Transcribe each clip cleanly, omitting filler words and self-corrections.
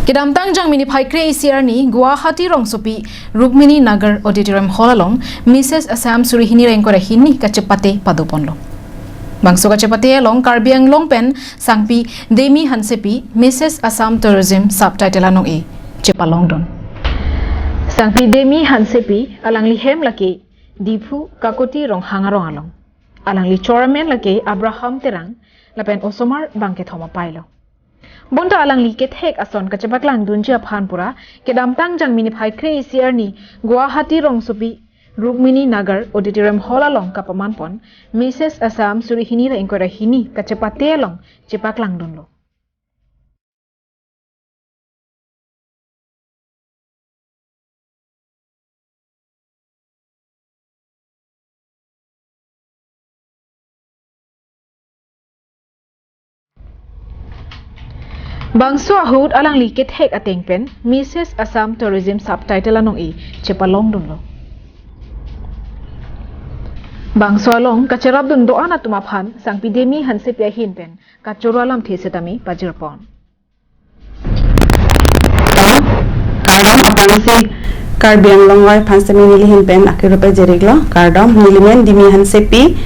Kedamtang jang mini paikre ACR ni Guwahati Rongsopi Rukmini Nagar Auditorium Hall along Mrs. Assam Surihini Rengkore hini kachepate padoponlo. Bangso kachepate along Karbiang Longpen Sangpi Demi Hansepi Mrs. Assam Tourism Sub-title anong-eh kachepalongdun. Sangpi Demi Hansepi alang lihem laki Dipu Kakoti Rong Hangarong along. Alang li Choramen laki Abraham Terang lapen Osomar Bangket Homa Pailo. Bonta alang liket hek ason kachepalongdun jia phanpura kedamtang jang mini paikre ACR ni Guwahati Rongsopi Rukmini Nagar Auditorium Hall along kapamanpon Mrs. Assam Surihini Rengkore hini kachepate along kachepalongdun lo. Bangso ahud alang liket hek atengpen Mrs. Assam Tourism Sub-title anong-eh kachepalongdun lo. Bangso along kacherabdun doa na tumaphan Sangpi Demi Hansepi hinpen kachoro alam thesetami pajirpon. Kardam abangsi Karbiang Longoy pansami nili hinpen akirupa jeriglo kardam nilimen Demi Hansepi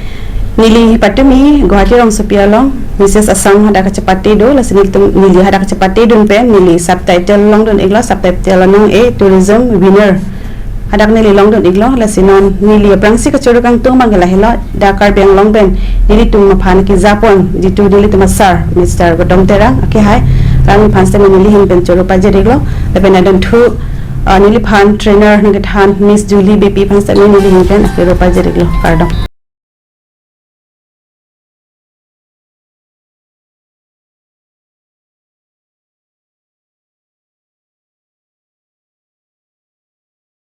nili patumi Guwahati Rongsopi along Mrs. Assam hada kachepate do lasini nili hada kachepate dun pen nili subtitle longdun iglo subtitle anong-eh tourism winner hadak nili longdun iglo lasinon nili aprangsi kachoro kang tung mangalahilo da Karbiang Longpen nili tung maphan ki Japon jitu nili tumasar Mr. Godom Terang aki hai rami pansami nili hinpen choro pajeriglo lapen adan thu nili phan trainer ngat han Miss Julie BP pansami nili hinpen aki ro pajeriglo kardam.